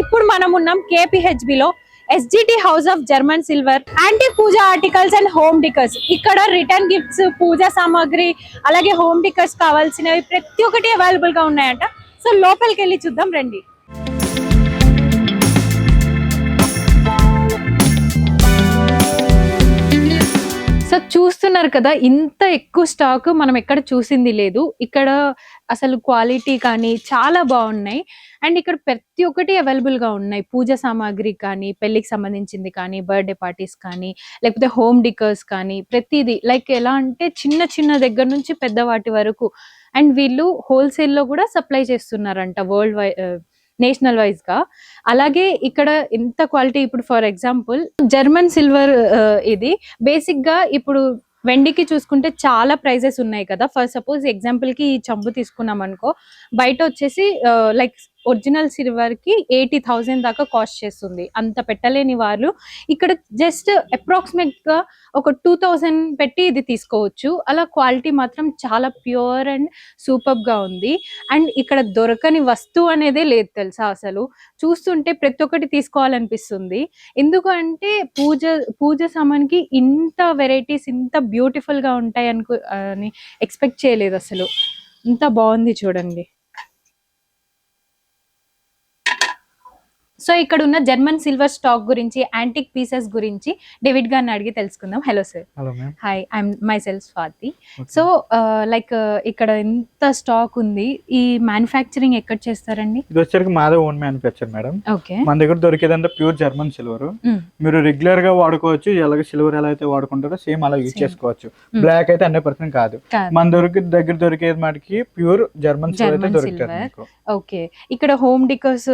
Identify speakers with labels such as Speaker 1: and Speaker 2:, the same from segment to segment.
Speaker 1: ఇప్పుడు మనం ఉన్నాం KPHB లో SGT house of German silver antique puja articles and home decors. ఇక్కడ రిటర్న్ గిఫ్ట్స్, పూజా సామాగ్రి, అలాగే హోమ్ డికర్స్ కావాల్సినవి ప్రతి ఒక్కటి అవైలబుల్ గా ఉన్నాయంట. సో లోపలికి వెళ్ళి చూద్దాం రండి. సో చూస్తున్నారు కదా, ఇంత ఎక్కువ స్టాక్ మనం ఎక్కడ చూసింది లేదు. ఇక్కడ అసలు క్వాలిటీ కానీ చాలా బాగున్నాయి. అండ్ ఇక్కడ ప్రతి ఒక్కటి అవైలబుల్ గా ఉన్నాయి. పూజ సామాగ్రి కానీ, పెళ్లికి సంబంధించింది కానీ, బర్త్డే పార్టీస్ కానీ, లేకపోతే హోమ్ డికర్స్ కానీ, ప్రతిదీ లైక్ ఎలా అంటే చిన్న చిన్న దగ్గర నుంచి పెద్ద వాటి వరకు. అండ్ వీళ్ళు హోల్సేల్ లో కూడా సప్లై చేస్తున్నారంట వరల్డ్ వైడ్, నేషనల్ వైజ్ గా. అలాగే ఇక్కడ ఎంత క్వాలిటీ, ఇప్పుడు ఫర్ ఎగ్జాంపుల్ జర్మన్ సిల్వర్ ఇది బేసిక్ గా ఇప్పుడు వెండికి చూసుకుంటే చాలా ప్రైజెస్ ఉన్నాయి కదా. ఫర్ సపోజ్ ఎగ్జాంపుల్ కి ఈ చెంబు తీసుకున్నాం అనుకో, బయట వచ్చేసి లైక్ ఒరిజినల్ సిల్వర్ కి 80,000 దాకా కాస్ట్ చేస్తుంది. అంత పెట్టలేని వాళ్ళు ఇక్కడ జస్ట్ అప్రాక్సిమేట్ గా ఒక 2,000 పెట్టి ఇది తీసుకోవచ్చు. అలా క్వాలిటీ మాత్రం చాలా ప్యూర్ అండ్ సూపర్ గా ఉంది. అండ్ ఇక్కడ దొరకని వస్తువు అనేదే లేదు తెలుసా. అసలు చూస్తుంటే ప్రతి ఒక్కటి తీసుకోవాలనిపిస్తుంది. ఎందుకు అంటే పూజ సామాన్కి ఇంత వెరైటీస్, ఇంత బ్యూటిఫుల్ గా ఉంటాయి అని ఎక్స్పెక్ట్ చేయలేదు అసలు. ఇంత బాగుంది చూడండి. సో ఇక్కడ ఉన్న జర్మన్ సిల్వర్ స్టాక్ గురించి, యాంటిక్ పీసెస్ గురించి డేవిడ్ గారిని అడిగి తెలుసుకుందాం. Hello sir.
Speaker 2: Hello ma'am.
Speaker 1: Hi, I'm my self Swathi. So like ఇక్కడ ఎంత స్టాక్ ఉంది, ఈ మ్యానుఫ్యాక్చరింగ్ ఎక్కడ చేస్తారండి?
Speaker 2: ఇది వచ్చరికి మాదే ఓన్ మ్యానుఫ్యాక్చర్ మేడం.
Speaker 1: ఓకే.
Speaker 2: మన దగ్గర దొరికేదంటే ప్యూర్ జర్మన్ సిల్వర్. మీరు రెగ్యులర్ గా వాడుకోవచ్చు. ఎలాగ సిల్వర్ ఎలా అయితే వాడుకుంటారో సేమ్ అలా యూజ్ చేసుకోవచ్చు. బ్లాక్ అయితే 100% కాదు. మన దగ్గర దొరికేది మటుకి ప్యూర్ జర్మన్ సిల్వర్ అయితే దొరుకుతుంది.
Speaker 1: ఓకే. ఇక్కడ హోమ్ డికర్స్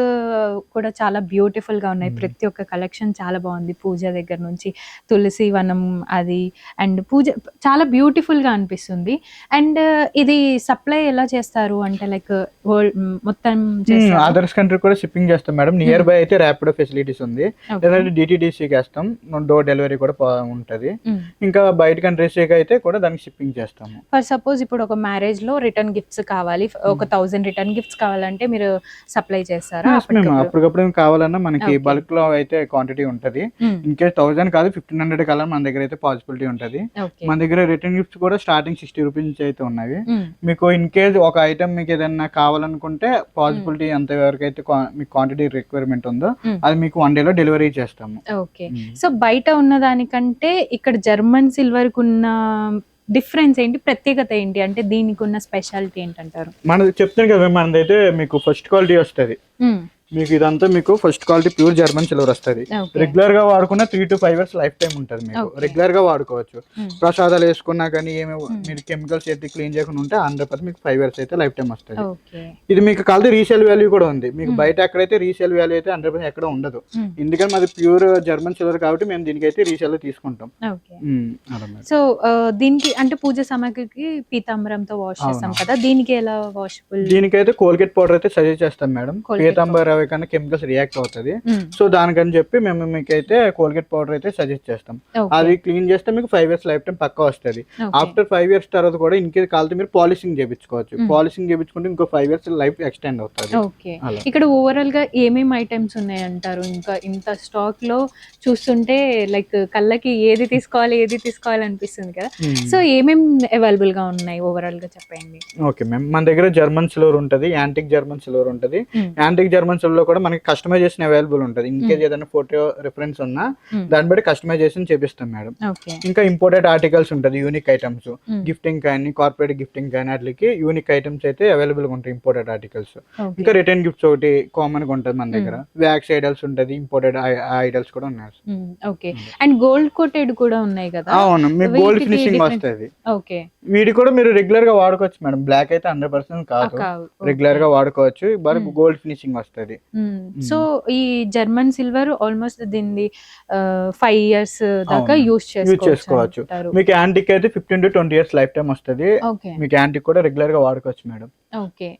Speaker 1: కూడా చాలా బ్యూటిఫుల్ గా ఉన్నాయి. ప్రతి ఒక్క కలెక్షన్ చాలా బాగుంది. పూజ దగ్గర నుంచి తులసి వనం అది, అండ్ పూజ చాలా బ్యూటిఫుల్ గా అనిపిస్తుంది. అండ్ ఇది సప్లై ఎలా చేస్తారు అంటే లైక్ వరల్డ్ మొత్తం
Speaker 2: అదర్స్ కంట్రీ కూడా షిప్పింగ్ చేస్తాం మేడం. నియర్ బై అయితే ర్యాపిడో ఫెసిలిటీస్ ఉంది. లేదంటే DTDCకి వేస్తాం, డోర్ డెలివరీ కూడా ఉంటది. ఇంకా బయట కంట్రీస్ అయితే కూడా దానికి షిప్పింగ్ చేస్తాము.
Speaker 1: ఫర్ సపోజ్ ఇప్పుడు ఒక మ్యారేజ్ లో రిటర్న్ గిఫ్ట్స్ కావాలి, ఒక 1000 రిటర్న్ గిఫ్ట్స్ కావాలంటే మీరు సప్లై చేస్తారా?
Speaker 2: అప్పటికప్పుడు కావాలన్నా మనకి బల్క్ లో అయితే క్వాంటిటీ ఉంటది. ఇన్ కేస్ 1000 కాదు 1500 కాలం మన దగ్గర అయితే పాసిబిలిటీ ఉంటది. మన దగ్గర రిటర్న్ గిఫ్ట్స్ కూడా స్టార్టింగ్ 60 రూపీస్ నుంచి అయితే ఉన్నాయి. మీకు ఇన్ కేస్ ఒక ఐటమ్ మీకు ఏదైనా కావాలనుకుంటే పాసిబిలిటీ ఎంత వరకు అయితే మీకు క్వాంటిటీ రిక్వైర్మెంట్ ఉందో అది మీకు 1 డే లో డెలివరీ చేస్తాము.
Speaker 1: ఓకే. సో బయట ఉన్న దానికంటే ఇక్కడ జర్మన్ సిల్వర్ కు ఉన్న డిఫరెన్స్ ఏంటి, ప్రత్యేకత ఏంటి, అంటే దీనికి ఉన్న స్పెషాలిటీ ఏంటంటారు?
Speaker 2: మనది చెప్తాను కదా, మనదైతే మీకు ఫస్ట్ క్వాలిటీ వస్తుంది. మీకు ఇదంతా మీకు first quality pure German silver వస్తుంది. రెగ్యులర్ గా వాడుకున్న 3 to 5 years లైఫ్ టైం ఉంటుంది. మీకు రెగ్యులర్ గా వాడుకోవచ్చు. ప్రసాదాలు వేసుకున్నా కానీ ఏమి మీరు కెమికల్స్ అయితే క్లీన్ చేయకుండా ఉంటే 100% మీకు 5 years అయితే లైఫ్ టైం వస్తుంది. ఇది మీకు కలిసి రీసేల్ వాల్యూ కూడా ఉంది. మీకు బయట ఎక్కడైతే రీసేల్ వాల్యూ అయితే 100% ఎక్కడ ఉండదు. ఎందుకంటే మాది ప్యూర్ జర్మన్ సిల్వర్ కాబట్టి మేము దీనికైతే రీసేల్ లో తీసుకుంటాం.
Speaker 1: సో దీనికి అంటే పూజ సామాగ్రికి పీతాంబరంతో వాష్ చేస్తాం కదా, దీనికి ఎలా వాషబుల్?
Speaker 2: దీనికైతే కోల్గేట్ పౌడర్ అయితే సజెస్ట్ చేస్తాం మేడం. పీతాంబరం కన్నా కెమికల్స్ రియాక్ట్ అవుతుంది. సో దానికని చెప్పి మేము మీకైతే కోల్గేట్ పౌడర్ అయితే సజెస్ట్ చేస్తాం. అది క్లీన్ చేస్తే మీకు 5 years లైఫ్ టైం పక్కా వస్తుంది. ఆఫ్టర్ 5 years తర్వాత కూడా ఇన్కేస్ కాలితే మీరు పాలిషింగ్ చేయించుకోవచ్చు. పాలిషింగ్ చేయించుకుంటే ఇంకో 5 years లైఫ్ ఎక్స్టెండ్ అవుతుంది.
Speaker 1: ఇక్కడ ఓవరాల్ గా ఏమేమి ఐటమ్స్ ఉన్నాయి అంటారు? ఇంకా ఇంత స్టాక్ లో చూస్తుంటే లైక్ కళ్ళకి ఏది తీసుకోవాలి అనిపిస్తుంది కదా. సో ఏమేమి అవైలబుల్ గా ఉన్నాయి ఓవరాల్ గా చెప్పండి.
Speaker 2: ఓకే మ్యామ్, మన దగ్గర జర్మన్ సిల్వర్ ఉంటది, యాంటిక్ జర్మన్ సిల్వర్ ఉంటది. యాంటిక్ జర్మన్ సిల్వర్ లో కూడా మనకి కస్టమైజేషన్ అవైలబుల్ ఉంటుంది. ఇన్ కేస్ ఏదైనా ఫోటో రిఫరెన్స్ ఉన్నా దాన్ని బట్టి కస్టమైజేషన్ చేపిస్తాం మేడం. ఇంకా ఇంపోర్టెడ్ ఆర్టికల్స్ ఉంటుంది, యూనిక్ ఐటమ్స్, గిఫ్టింగ్ కానీ కార్పొరేట్ గిఫ్టింగ్ కానీ వాటికి యూనిక్ ఐటమ్స్ అయితే అవైలబుల్ గా ఉంటాయి, ఇంపోర్టెడ్ ఆర్టికల్స్. ఇంకా రిటర్న్ గిఫ్ట్స్ ఒకటి కామన్ గా ఉంటుంది మన దగ్గర. వ్యాక్స్ ఐడల్స్ ఉంటుంది, ఇంపోర్టెడ్ ఐడల్స్ కూడా ఉన్నాయి.
Speaker 1: ఓకే. అండ్ గోల్డ్ కోటెడ్ కూడా ఉన్నాయి కదా?
Speaker 2: అవును, మీకు గోల్డ్ ఫినిషింగ్ వస్తుంది.
Speaker 1: ఓకే.
Speaker 2: వీడి కూడా మీరు రెగ్యులర్ గా వాడుకోవచ్చు మేడం. బ్లాక్ అయితే 100% కాదు, రెగ్యులర్ గా వాడుకోవచ్చు. గోల్డ్ ఫినిషింగ్ వస్తుంది.
Speaker 1: సో ఈ జర్మన్ సిల్వర్ ఆల్మోస్ట్ దీన్ని 5 years దాకా యూజ్ చేసుకోవచ్చు.
Speaker 2: మీకు యాంటిక్ అయితే 15 to 20 years లైఫ్ టైం వస్తుంది. మీకు యాంటిక్ కూడా రెగ్యులర్ గా వాడుకోవచ్చు మేడం.
Speaker 1: ఓకే.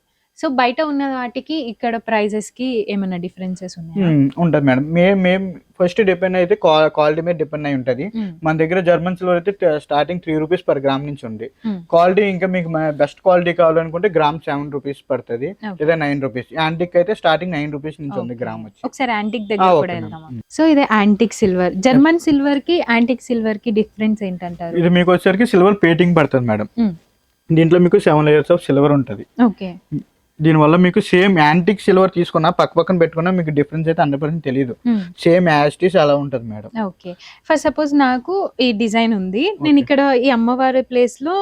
Speaker 1: సో బయట ఉన్న వాటికి ఇక్కడ ప్రైజెస్ కి ఏమైనా డిఫరెన్సెస్ ఉన్నాయా?
Speaker 2: ఉంటుంది మేడం. మేము ఫస్ట్ డిపెండ్ అయితే క్వాలిటీ మీద డిపెండ్ అయి ఉంటుంది. మన దగ్గర జర్మన్ సిల్వర్ అయితే స్టార్టింగ్ 3 రూపీస్ పర్ గ్రామ్ నుంచి ఉంది. క్వాలిటీ ఇంకా మీకు బెస్ట్ క్వాలిటీ కావాలనుకుంటే గ్రామ్ 7 రూపీస్ పడుతుంది, లేదా 9 రూపీస్. యాంటిక్ అయితే స్టార్టింగ్ 9 రూపీస్ నుంచి ఉంది గ్రామ్ వచ్చి.
Speaker 1: ఒకసారి యాంటిక్ దగ్గర కూడా వెళ్దాం. సో ఇది యాంటిక్ సిల్వర్, జర్మన్ సిల్వర్ కి యాంటిక్ సిల్వర్ కి డిఫరెన్స్ ఏంటంటారు?
Speaker 2: ఇది మీకు వచ్చేసరికి సిల్వర్ ప్లేటింగ్ పడుతుంది మేడం. దీంట్లో మీకు 7 లేయర్స్ ఆఫ్ సిల్వర్ ఉంటుంది.
Speaker 1: ఓకే.
Speaker 2: దీనివల్ల మీకు సేమ్ యాంటిక్ సిల్వర్ తీసుకున్నా పక్కన పెట్టుకున్నా మీకు డిఫరెన్స్ అయితే 100% తెలియదు. సేమ్ యాస్టీస్ అలా ఉంటుంది మేడం.
Speaker 1: ఓకే. ఫర్ సపోజ్ నాకు ఈ డిజైన్ ఉంది, నేను ఇక్కడ ఈ అమ్మవారి ప్లేస్ లో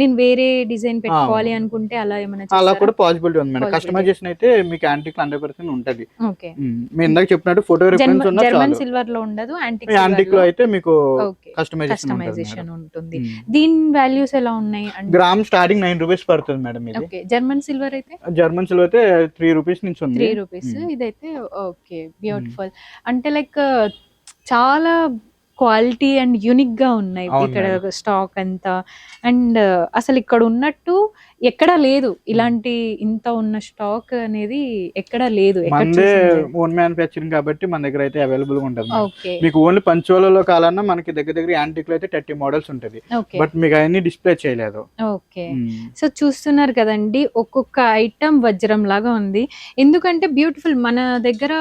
Speaker 1: నేను వేరే డిజైన్ పెట్టుకోవాలి అనుకుంటే అలా ఏమైనా
Speaker 2: అలా కూడా పాసిబిలిటీ ఉంది మేడం. కస్టమైజేషన్ అయితే మీకు యాంటిక్ 100% ఉంటది.
Speaker 1: ఓకే.
Speaker 2: మీరు ఇందాక చెప్పినట్టు ఫోటో రిఫరెన్స్ ఉన్న
Speaker 1: జర్మన్ సిల్వర్ లో ఉండదు,
Speaker 2: యాంటిక్ లో అయితే మీకు
Speaker 1: కస్టమైజేషన్ ఉంటుంది. దీని వాల్యూస్ ఎలా ఉన్నాయి?
Speaker 2: గ్రామ్ స్టార్టింగ్ 9 రూపీస్ పడుతుంది మేడం. ఇది
Speaker 1: ఓకే. జర్మన్ సిల్వర్ అయితే
Speaker 2: జర్మన్ సిల్వర్ అయితే 3 రూపీస్ నుంచి ఉంది.
Speaker 1: 3 రూపీస్. ఇదైతే ఓకే, బ్యూటిఫుల్. అంటే లైక్ చాలా క్వాలిటీ అండ్ యూనిక్ గా ఉన్నాయి ఇక్కడ స్టాక్ అంతా. అండ్ అసలు ఇక్కడ ఉన్నట్టు ఎక్కడా లేదు, ఇలాంటి ఇంత ఉన్న స్టాక్ అనేది ఎక్కడా లేదు.
Speaker 2: ఓన్ మ్యానుఫ్యాక్చరింగ్ కాబట్టి మన దగ్గర అయితే అవైలబుల్ గా ఉంటుంది.
Speaker 1: ఓకే.
Speaker 2: మీకు ఓన్లీ పంచోలలో కాలన్నా మనకి దగ్గర యాంటిక్ లో అయితే 30 మోడల్స్ ఉంటది. బట్ మీకు అవన్నీ డిస్ప్లే చేయలేదు.
Speaker 1: ఓకే. సో చూస్తున్నారు కదండి, ఒక్కొక్క ఐటమ్ వజ్రం లాగా ఉంది. ఎందుకంటే బ్యూటిఫుల్. మన దగ్గర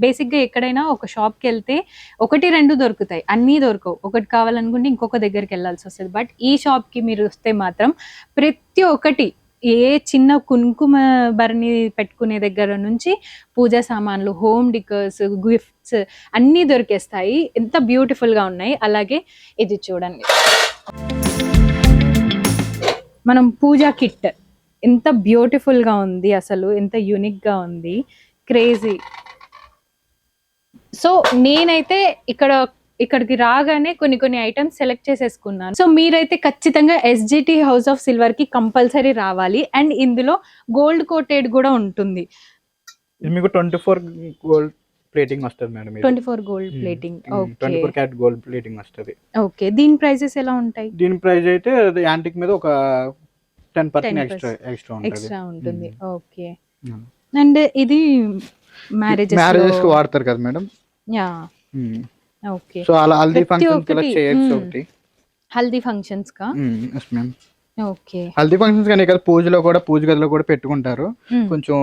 Speaker 1: బేసిక్ గా ఎక్కడైనా ఒక షాప్ కి వెళ్తే 1-2 దొరుకుతాయి, అన్నీ దొరకవు. ఒకటి కావాలనుకుంటే ఇంకొక దగ్గరికి వెళ్ళాల్సి వస్తుంది. బట్ ఈ షాప్ కి మీరు వస్తే మాత్రం ప్రతి ఒక్కటి, ఏ చిన్న కుంకుమ భరణి పెట్టుకునే దగ్గర నుంచి పూజా సామాన్లు, హోమ్ డెకర్స్, గిఫ్ట్స్ అన్నీ దొరికేస్తాయి. ఎంత బ్యూటిఫుల్ గా ఉన్నాయి. అలాగే ఇది చూడండి, మనం పూజా కిట్ ఎంత బ్యూటిఫుల్ గా ఉంది, అసలు ఎంత యూనిక్ గా ఉంది, క్రేజీ. సో నేనైతే ఇక్కడికి రాగానే కొన్ని ఐటమ్స్ సెలెక్ట్ చేసేసుకున్నాను. సో మీరైతే ఖచ్చితంగా SGT హౌస్ ఆఫ్ సిల్వర్ కి కంపల్సరీ రావాలి. అండ్ ఇందులో గోల్డ్ కోటెడ్ కూడా ఉంటుంది.
Speaker 2: మీకు 24 గోల్డ్ ప్లేటింగ్ వస్తుంది madam.
Speaker 1: 24 gold plating. Okay.
Speaker 2: 24 carat gold plating వస్తుంది.
Speaker 1: ఓకే. దీని ప్రైసెస్ ఎలా ఉంటాయి?
Speaker 2: దీని ప్రైస్ అయితే యాంటిక్ మీద ఒక 10% ఎక్స్ట్రా
Speaker 1: ఉంటుంది. ఓకే. అండ్ ఇది మ్యారేజెస్
Speaker 2: కి వాడతారు కదా మేడం.
Speaker 1: యా. ఓకే.
Speaker 2: సో అలా హల్దీ ఫంక్షన్స్ కి చేయొచ్చు. ఒకటి
Speaker 1: హల్దీ ఫంక్షన్స్ కా?
Speaker 2: yes ma'am.
Speaker 1: Okay.
Speaker 2: Haldi functions కానీ ఇక్కడ పూజ గదిలో కూడా పెట్టుకుంటారు. కొంచెం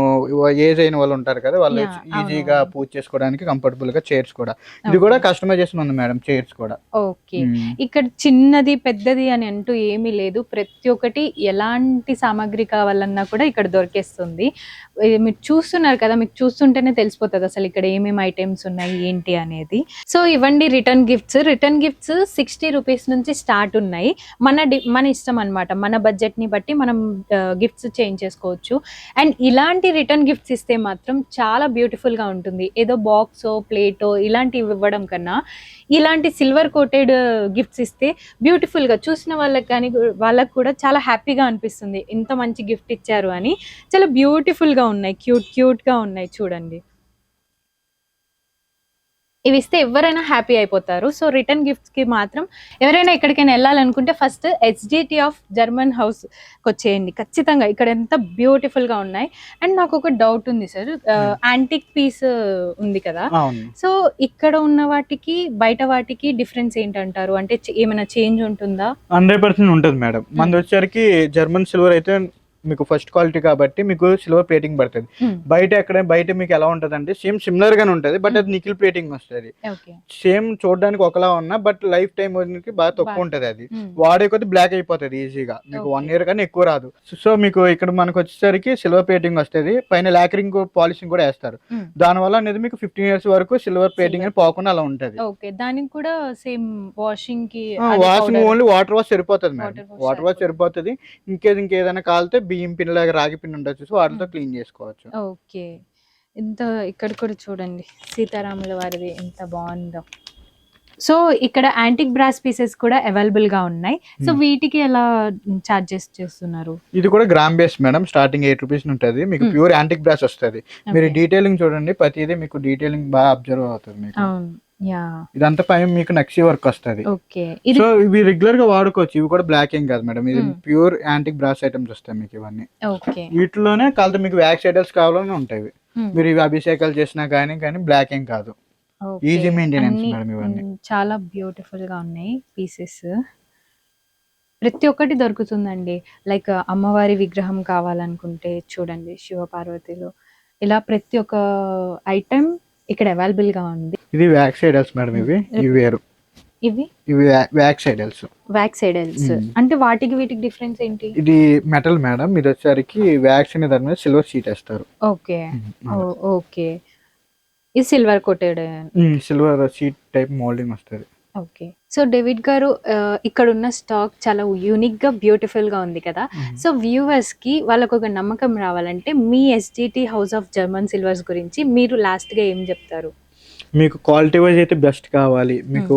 Speaker 2: ఏజ్ అయిన వాళ్ళు ఉంటారు కదా, వాళ్ళు ఈజీగా పూజ చేసుకోవడానికి కంఫర్టబుల్ గా చైర్స్ కూడా. ఇది కూడా కస్టమైజేషన్ ఉంది మేడం, చైర్స్ కూడా.
Speaker 1: ఓకే. ఇక్కడ చిన్నది పెద్దది అని అంటూ ఏమీ లేదు. ప్రతి ఒక్కటి ఎలాంటి సామాగ్రి కావాలన్నా కూడా ఇక్కడ దొరికేస్తుంది. మీరు చూస్తున్నారు కదా, మీకు చూస్తుంటేనే తెలిసిపోతుంది అసలు ఇక్కడ ఏమేమి ఐటమ్స్ ఉన్నాయి ఏంటి అనేది. సో ఇవ్వండి రిటర్న్ గిఫ్ట్స్ 60 రూపీస్ నుంచి స్టార్ట్ ఉన్నాయి. మన ఇష్టం అన్నమాట. మన బడ్జెట్ ని బట్టి మనం గిఫ్ట్స్ చేంజ్ చేసుకోవచ్చు. అండ్ ఇలాంటి రిటర్న్ గిఫ్ట్స్ ఇస్తే మాత్రం చాలా బ్యూటిఫుల్ గా ఉంటుంది. ఏదో బాక్సో ప్లేటో ఇలాంటివి ఇవ్వడం కన్నా ఇలాంటి సిల్వర్ కోటెడ్ గిఫ్ట్స్ ఇస్తే బ్యూటిఫుల్ గా చూసిన వాళ్ళకి కూడా చాలా హ్యాపీగా అనిపిస్తుంది. ఇంత మంచి గిఫ్ట్ ఇచ్చారు అని. చాలా బ్యూటిఫుల్ గా ఉన్నాయి, క్యూట్ గా ఉన్నాయి. చూడండి, ఇవి ఇస్తే ఎవరైనా హ్యాపీ అయిపోతారు. సో రిటర్న్ గిఫ్ట్స్ కి మాత్రం ఎవరైనా ఎక్కడికైనా వెళ్ళాలనుకుంటే first SGT of German house వచ్చేయండి ఖచ్చితంగా. ఇక్కడ ఎంత బ్యూటిఫుల్ గా ఉన్నాయి. అండ్ నాకు ఒక డౌట్ ఉంది సార్, యాంటిక్ పీస్ ఉంది కదా, సో ఇక్కడ ఉన్న వాటికి బయట వాటికి డిఫరెన్స్ ఏంటంటారు? అంటే ఏమైనా చేంజ్ ఉంటుందా?
Speaker 2: 100% ఉంటుంది మేడం. మనది వచ్చేసరికి జర్మన్ సిల్వర్ అయితే మీకు ఫస్ట్ క్వాలిటీ కాబట్టి మీకు సిల్వర్ ప్లేటింగ్ పడుతుంది. బయట మీకు ఎలా ఉంటది అంటే సేమ్ సిమిలర్ గానే ఉంటది, బట్ అది నికిల్ ప్లేటింగ్ వస్తుంది. సేమ్ చూడడానికి ఒకలా ఉన్నా బట్ లైఫ్ టైం బాగా తక్కువ ఉంటది. అది వాడే కొద్ది బ్లాక్ అయిపోతుంది ఈజీగా, మీకు 1 year కానీ ఎక్కువ రాదు. సో మీకు ఇక్కడ మనకు వచ్చేసరికి సిల్వర్ ప్లేటింగ్ వస్తుంది, పైన లాకరింగ్ పాలిషింగ్ కూడా వేస్తారు. దాని వల్ల అనేది మీకు 15 years వరకు సిల్వర్ ప్లేటింగ్ అని పోకుండా అలా ఉంటది.
Speaker 1: దానికి కూడా same washing
Speaker 2: only water wash సరిపోతుంది మేడం. వాటర్ వాష్ సరిపోతుంది. ఇంకేదైనా కాలితే బియ్యం పిన్ లాగా రాగి పిన్ ఉండొచ్చు, సో వాటితో క్లీన్ చేసుకోవచ్చు.
Speaker 1: ఓకే. ఇంత ఇక్కడ కూడా చూడండి సీతారాముల వారిది ఎంత బాగుందో. సో ఇక్కడ యాంటిక్ బ్రాస్ పీసెస్ కూడా అవైలబుల్ గా ఉన్నాయి. సో వీటికి ఎలా చార్జెస్ చేస్తున్నారు?
Speaker 2: ఇది కూడా gram base madam, starting 8 rupees ఉంటుంది. మీకు ప్యూర్ యాంటిక్ బ్రాస్ వస్తుంది. మీరు డీటెయిలింగ్ చూడండి, ప్రతిదీ మీకు డీటెయిలింగ్ బాగా అబ్జర్వ్ అవుతుంది మీకు.
Speaker 1: యా
Speaker 2: ఇదంతా పైన మీకు నక్షి వర్క్ వస్తుంది.
Speaker 1: ఓకే.
Speaker 2: సో ఇవి రెగ్యులర్ గా వాడుకోవచ్చు. ఇవి కూడా బ్లాక్ ఏం కాదు మేడం, ఇది ప్యూర్ యాంటిక్ బ్రాస్ ఐటమ్స్ వస్తాయి మీకు ఇవన్నీ.
Speaker 1: ఓకే.
Speaker 2: వీటిలోనే కాదు మీకు వ్యాక్స్ ఐటమ్స్ కావాలని ఉంటాయి. మీరు ఇవి అభిషేకాలు చేసినా కానీ బ్లాక్ ఏం కాదు, ఈజీ మెయింటెనెన్స్ మేడం ఇవన్నీ.
Speaker 1: చాలా బ్యూటిఫుల్ గా ఉన్నాయి పీసెస్. ప్రతి ఒక్కటి దొరుకుతుందండి. లైక్ అమ్మవారి విగ్రహం కావాలనుకుంటే చూడండి, శివపార్వతిలో ఇలా ప్రతి ఒక్క ఐటెం ఇక్కడ అవైలబుల్ గా ఉంది.
Speaker 2: ఇది వ్యాక్స్ ఐడల్స్ మేడం, ఇవి వేరు.
Speaker 1: ఇవి
Speaker 2: వ్యాక్స్ ఐడల్స్.
Speaker 1: వ్యాక్స్ ఐడల్స్ అంటే వాటికి వీటికి డిఫరెన్స్ ఏంటి?
Speaker 2: ఇది మెటల్ మేడం, ఇది వచ్చేసరికి వ్యాక్స్ అనే దాని మీద సిల్వర్ షీట్ వేస్తారు.
Speaker 1: ఓకే. ఓకే. ఇది silver coated,
Speaker 2: silver sheet type moulding వస్తుంది.
Speaker 1: ఓకే. సో డేవిడ్ గారు, ఇక్కడ ఉన్న స్టాక్ చాలా యూనిక్ గా బ్యూటిఫుల్ గా ఉంది కదా. సో వ్యూవర్స్ కి వాళ్ళకు ఒక నమ్మకం రావాలంటే మీ SGT house of German silvers గురించి మీరు లాస్ట్ గా ఏం చెప్తారు?
Speaker 2: మీకు క్వాలిటీ వైజ్ అయితే బెస్ట్ కావాలి, మీకు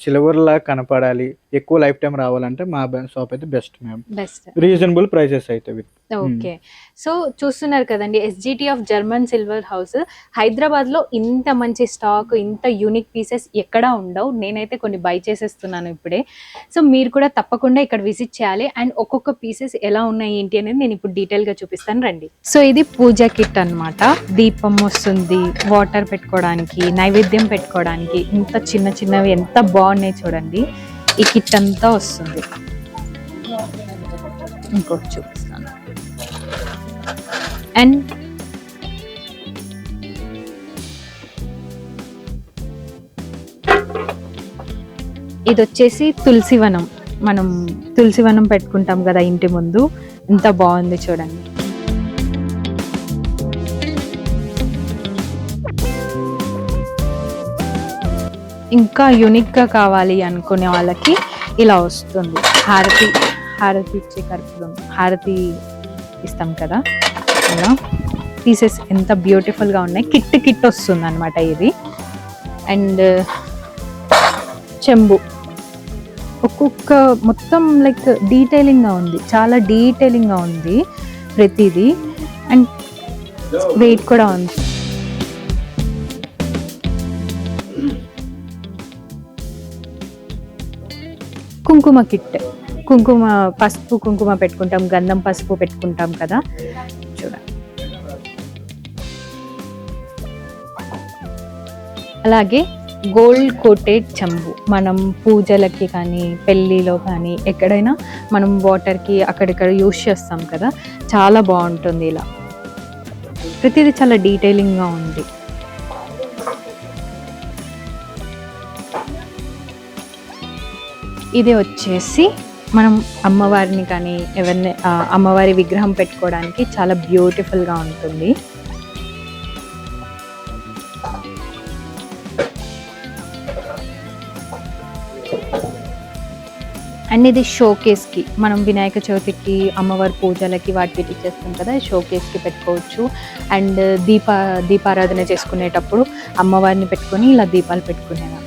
Speaker 2: సిల్వర్ లా కనపడాలి, ఎక్కువ లైఫ్ టైం రావాలంటే మా షాప్ అయితే best ma'am.
Speaker 1: Best,
Speaker 2: reasonable prices అయితే విత్.
Speaker 1: ఓకే. సో చూస్తున్నారు కదండి, SGT of German silver house Hyderabad లో ఇంత మంచి స్టాక్, ఇంత యూనిక్ పీసెస్ ఎక్కడా ఉండవు. నేనైతే కొన్ని బై చేసేస్తున్నాను ఇప్పుడే. సో మీరు కూడా తప్పకుండా ఇక్కడ విజిట్ చేయాలి. అండ్ ఒక్కొక్క పీసెస్ ఎలా ఉన్నాయి ఏంటి అనేది నేను ఇప్పుడు డీటెయిల్ గా చూపిస్తాను, రండి. సో ఇది పూజా కిట్ అన్నమాట. దీపం వస్తుంది, వాటర్ పెట్టుకోవడానికి, నైవేద్యం పెట్టుకోవడానికి. ఇంత చిన్న చిన్నవి ఎంత బాగున్నాయి చూడండి. ఈ కిట్ అంతా వస్తుంది. ఇంకోటి చూపిస్తాను. అండ్ ఇది వచ్చేసి తులసివనం. మనం తులసివనం పెట్టుకుంటాం కదా ఇంటి ముందు, ఎంత బాగుంది చూడండి. ఇంకా యూనిక్ గా కావాలి అనుకునే వాళ్ళకి ఇలా వస్తుంది. హారతి ఇచ్చే కర్పూరం, హారతి ఇస్తాం కదా, అలా పీసెస్ ఎంత బ్యూటిఫుల్ గా ఉన్నాయి. కిట్ వస్తుంది అనమాట ఇది. అండ్ చెంబు, ఒక్కొక్క మొత్తం లైక్ డీటెయిలింగ్ గా ఉంది, చాలా డీటెయిలింగ్ గా ఉంది ప్రతిదీ. అండ్ వెయిట్ కూడా ఉంది. కుంకుమ కిట్, కుంకుమ పసుపు కుంకుమ పెట్టుకుంటాం, గంధం పసుపు పెట్టుకుంటాం కదా, చూడండి. అలాగే గోల్డ్ కోటెడ్ చెంబు, మనం పూజలకి కానీ పెళ్ళిలో కానీ ఎక్కడైనా మనం వాటర్కి అక్కడిక్కడ యూస్ చేస్తాం కదా, చాలా బాగుంటుంది. ఇలా ప్రతిదీ చాలా డీటెయిలింగ్గా ఉంది. ఇది వచ్చేసి మనం అమ్మవారిని కానీ ఎవరిని అమ్మవారి విగ్రహం పెట్టుకోవడానికి చాలా బ్యూటిఫుల్గా ఉంటుంది. అండ్ ఇది షోకేస్కి, మనం వినాయక చవితికి అమ్మవారి పూజలకి వాటికి చేస్తాం కదా, షోకేస్కి పెట్టుకోవచ్చు. అండ్ దీపారాధన చేసుకునేటప్పుడు అమ్మవారిని పెట్టుకొని ఇలా దీపాలు పెట్టుకునేవాళ్ళం.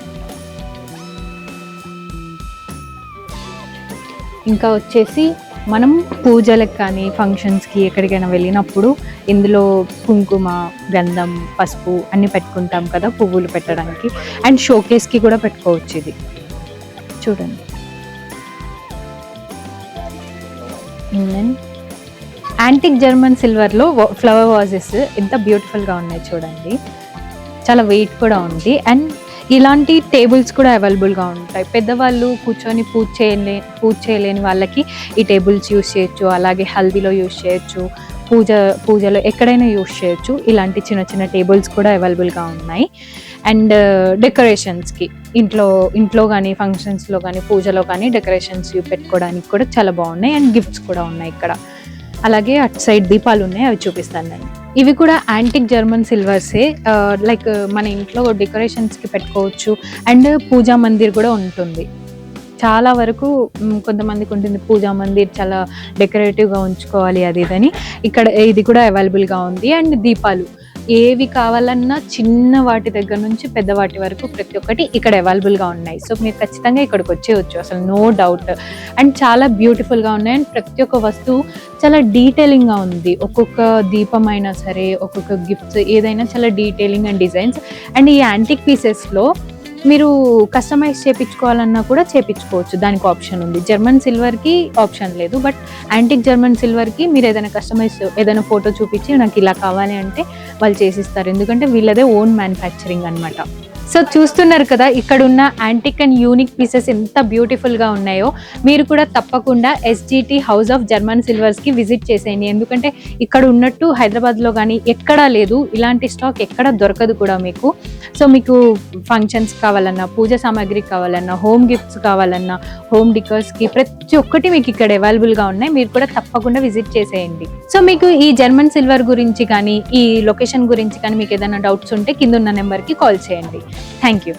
Speaker 1: ఇంకా వచ్చేసి మనం పూజలకు కానీ ఫంక్షన్స్కి ఎక్కడికైనా వెళ్ళినప్పుడు ఇందులో కుంకుమ, గంధం, పసుపు అన్నీ పెట్టుకుంటాం కదా పువ్వులు పెట్టడానికి. అండ్ షోకేస్కి కూడా పెట్టుకోవచ్చు. ఇది చూడండి. యాంటిక్ జర్మన్ సిల్వర్లో ఫ్లవర్ వాజెస్ ఎంత బ్యూటిఫుల్గా ఉన్నాయి చూడండి, చాలా వెయిట్ కూడా ఉంది. అండ్ ఇలాంటి టేబుల్స్ కూడా అవైలబుల్గా ఉంటాయి. పెద్దవాళ్ళు కూర్చొని పూజ చేయలేని వాళ్ళకి ఈ టేబుల్స్ యూస్ చేయొచ్చు. అలాగే హల్దీలో యూస్ చేయొచ్చు, పూజలో ఎక్కడైనా యూస్ చేయొచ్చు. ఇలాంటి చిన్న చిన్న టేబుల్స్ కూడా అవైలబుల్గా ఉన్నాయి. అండ్ డెకరేషన్స్కి ఇంట్లో కానీ ఫంక్షన్స్లో కానీ పూజలో కానీ డెకరేషన్స్ పెట్టుకోవడానికి కూడా చాలా బాగున్నాయి. అండ్ గిఫ్ట్స్ కూడా ఉన్నాయి ఇక్కడ. అలాగే అటు సైడ్ దీపాలు ఉన్నాయి, అవి చూపిస్తాను నేను. ఇవి కూడా యాంటిక్ జర్మన్ సిల్వర్సే. లైక్ మన ఇంట్లో డెకరేషన్స్కి పెట్టుకోవచ్చు. అండ్ పూజా మందిర్ కూడా ఉంటుంది. చాలా వరకు కొంతమందికి ఉంటుంది పూజా మందిర్ చాలా డెకరేటివ్గా ఉంచుకోవాలి అది ఇదని. ఇక్కడ ఇది కూడా అవైలబుల్గా ఉంది. అండ్ దీపాలు ఏవి కావాలన్నా చిన్న వాటి దగ్గర నుంచి పెద్ద వాటి వరకు ప్రతి ఒక్కటి ఇక్కడ అవైలబుల్గా ఉన్నాయి. సో మీరు ఖచ్చితంగా ఇక్కడికి వచ్చేయచ్చు, అసలు నో డౌట్. అండ్ చాలా బ్యూటిఫుల్గా ఉన్నాయి. అండ్ ప్రతి ఒక్క వస్తువు చాలా డీటెయిలింగ్గా ఉంది. ఒక్కొక్క దీపం అయినా సరే, ఒక్కొక్క గిఫ్ట్స్ ఏదైనా చాలా డీటెయిలింగ్ అండ్ డిజైన్స్. అండ్ ఈ యాంటిక్ పీసెస్లో మీరు కస్టమైజ్ చేపించుకోవాలన్నా కూడా చేపించుకోవచ్చు, దానికి ఆప్షన్ ఉంది. జర్మన్ సిల్వర్కి ఆప్షన్ లేదు, బట్ యాంటిక్ జర్మన్ సిల్వర్కి మీరు ఏదైనా కస్టమైజ్ ఏదైనా ఫోటో చూపించి నాకు ఇలా కావాలి అంటే వాళ్ళు చేసిస్తారు, ఎందుకంటే వీళ్ళదే ఓన్ మ్యానుఫ్యాక్చరింగ్ అనమాట. సో చూస్తున్నారు కదా ఇక్కడ ఉన్న యాంటిక్ అండ్ యూనిక్ పీసెస్ ఎంత బ్యూటిఫుల్గా ఉన్నాయో. మీరు కూడా తప్పకుండా SGT హౌస్ ఆఫ్ జర్మన్ సిల్వర్స్కి విజిట్ చేసేయండి, ఎందుకంటే ఇక్కడ ఉన్నట్టు హైదరాబాద్లో కానీ ఎక్కడా లేదు, ఇలాంటి స్టాక్ ఎక్కడ దొరకదు కూడా మీకు. సో మీకు ఫంక్షన్స్ కావాలన్నా, పూజ సామాగ్రి కావాలన్నా, హోమ్ గిఫ్ట్స్ కావాలన్నా, హోమ్ డికర్స్కి ప్రతి ఒక్కటి మీకు ఇక్కడ అవైలబుల్గా ఉన్నాయి. మీరు కూడా తప్పకుండా విజిట్ చేసేయండి. సో మీకు ఈ జర్మన్ సిల్వర్ గురించి కానీ ఈ లొకేషన్ గురించి కానీ మీకు ఏదైనా డౌట్స్ ఉంటే కింద ఉన్న నెంబర్కి కాల్ చేయండి. Thank you.